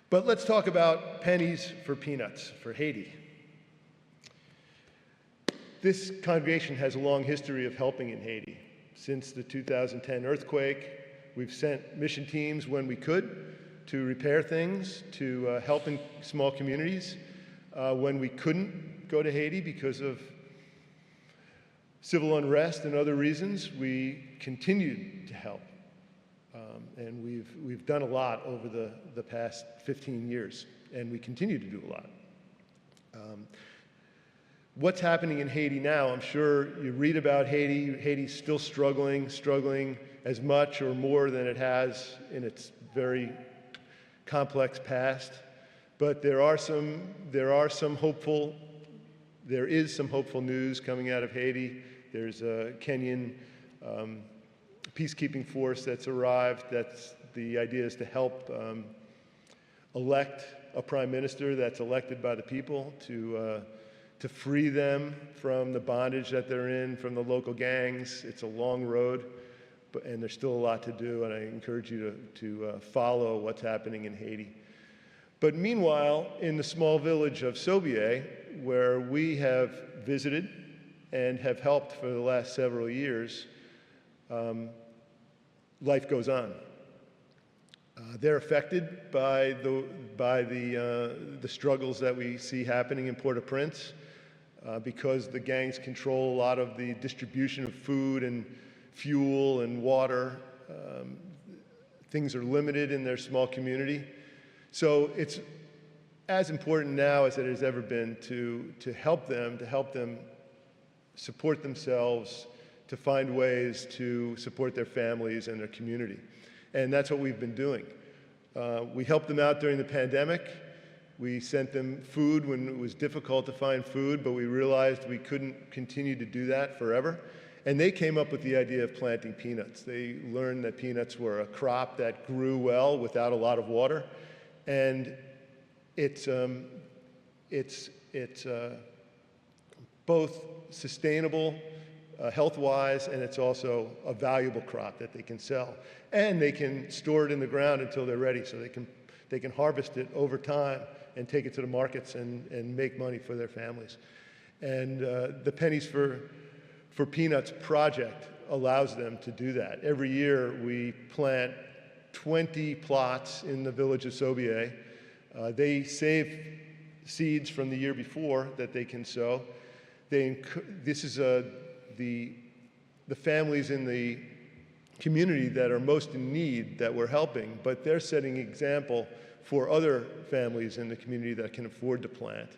But let's talk about pennies for peanuts for Haiti. This congregation has a long history of helping in Haiti. Since the 2010 earthquake, we've sent mission teams when we could to repair things, to help in small communities. When we couldn't go to Haiti because of civil unrest and other reasons, we continued to help. And we've done a lot over the past 15 years, and we continue to do a lot. What's happening in Haiti now? I'm sure you read about Haiti. Haiti's still struggling as much or more than it has in its very complex past. But there is some hopeful news coming out of Haiti. There's a Kenyan peacekeeping force that's arrived. The idea is to help elect a prime minister that's elected by the people to free them from the bondage that they're in, from the local gangs. It's a long road, and there's still a lot to do, and I encourage you to follow what's happening in Haiti. But meanwhile, in the small village of Sobier, where we have visited and have helped for the last several years, life goes on. They're affected by the struggles that we see happening in Port-au-Prince because the gangs control a lot of the distribution of food and fuel and water. Things are limited in their small community. So it's as important now as it has ever been to help them support themselves, to find ways to support their families and their community. And that's what we've been doing. We helped them out during the pandemic. We sent them food when it was difficult to find food, but we realized we couldn't continue to do that forever. And they came up with the idea of planting peanuts. They learned that peanuts were a crop that grew well without a lot of water. And it's both sustainable health-wise, and it's also a valuable crop that they can sell. And they can store it in the ground until they're ready, so they can harvest it over time and take it to the markets and make money for their families. And the Pennies for Peanuts project allows them to do that. Every year we plant 20 plots in the village of Sobier. They save seeds from the year before that they can sow. This is the families in the community that are most in need that we're helping, but they're setting an example for other families in the community that can afford to plant.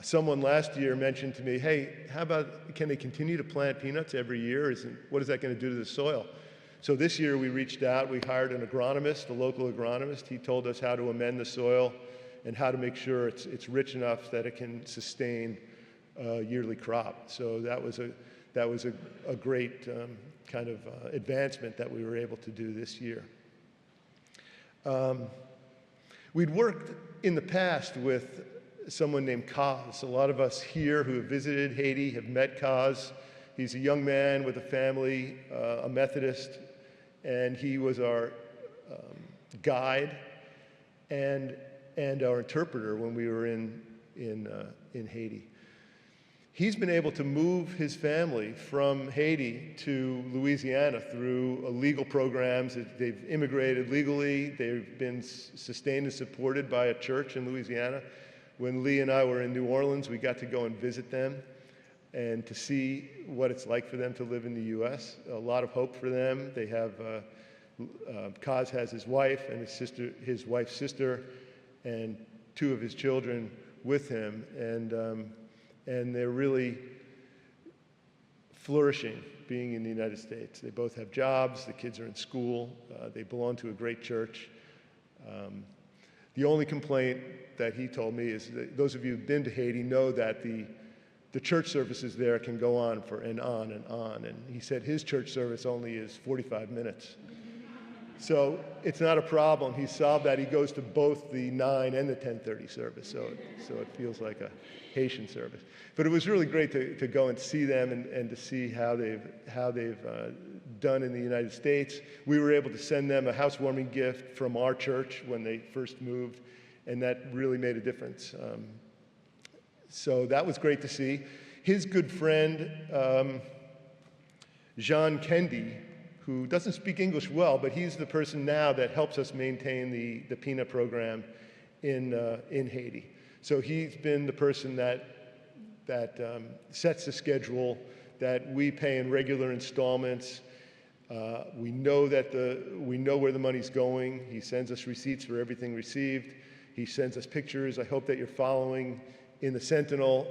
Someone last year mentioned to me, hey, can they continue to plant peanuts every year? What is that going to do to the soil? So this year we reached out, we hired an agronomist, a local agronomist. He told us how to amend the soil and how to make sure it's rich enough that it can sustain a yearly crop. So that was a great kind of advancement that we were able to do this year. We'd worked in the past with someone named Kaz. A lot of us here who have visited Haiti have met Kaz. He's a young man with a family, a Methodist, and he was our guide and our interpreter when we were in Haiti. He's been able to move his family from Haiti to Louisiana through legal programs. They've immigrated legally. They've been sustained and supported by a church in Louisiana. When Lee and I were in New Orleans, we got to go and visit them and to see what it's like for them to live in the U.S. A lot of hope for them. They have, Kaz has his wife and his wife's sister, and 2 of his children with him, and they're really flourishing being in the United States. They both have jobs, the kids are in school, they belong to a great church. The only complaint that he told me is that those of you who've been to Haiti know that the church services there can go on and on and on. And he said his church service only is 45 minutes. So it's not a problem. He solved that. He goes to both the 9 and the 10:30 service. So it feels like a Haitian service. But it was really great to go and see them and to see how they've done in the United States. We were able to send them a housewarming gift from our church when they first moved, and that really made a difference. So that was great to see. His good friend, Jean Kendi, who doesn't speak English well, but he's the person now that helps us maintain the peanut program in Haiti. So he's been the person that sets the schedule, that we pay in regular installments. We know where the money's going. He sends us receipts for everything received. He sends us pictures. I hope that you're following in the Sentinel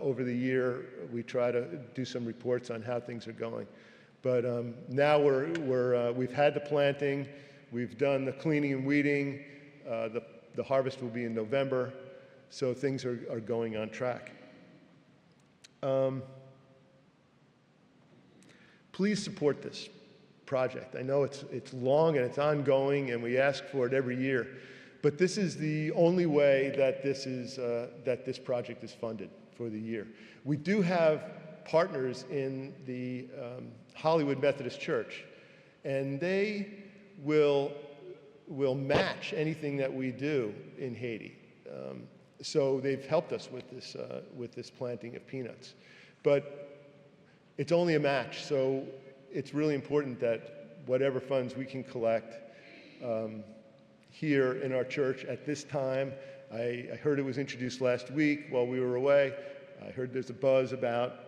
over the year. We try to do some reports on how things are going. But now we've had the planting, we've done the cleaning and weeding, the harvest will be in November, so things are going on track. Please support this project. I know it's long and it's ongoing, and we ask for it every year, but this is the only way that this project is funded for the year. We do have partners in the Hollywood Methodist Church, and they will match anything that we do in Haiti. So they've helped us with this planting of peanuts. But it's only a match, so it's really important that whatever funds we can collect here in our church at this time. I heard it was introduced last week while we were away. I heard there's a buzz about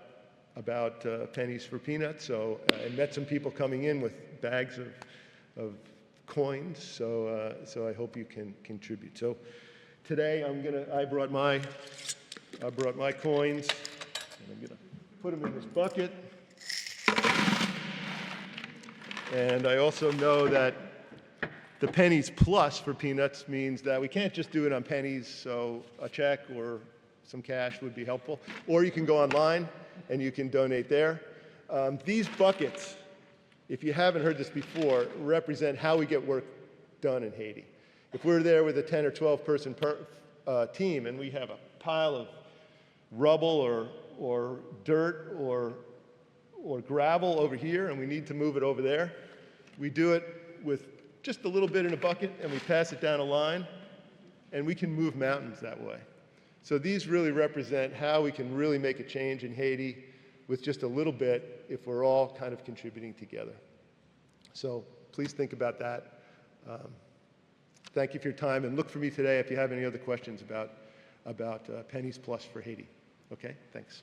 pennies for peanuts, so I met some people coming in with bags of coins, so I hope you can contribute. So today I brought my coins, and I'm gonna put them in this bucket. And I also know that the Pennies Plus for peanuts means that we can't just do it on pennies, so a check or some cash would be helpful. Or you can go online and you can donate there. These buckets, if you haven't heard this before, represent how we get work done in Haiti. If we're there with a 10 or 12 person team and we have a pile of rubble or dirt or gravel over here and we need to move it over there, we do it with just a little bit in a bucket and we pass it down a line, and we can move mountains that way. So these really represent how we can really make a change in Haiti with just a little bit if we're all kind of contributing together. So please think about that. Thank you for your time, and look for me today if you have any other questions about Pennies Plus for Haiti. Okay, thanks.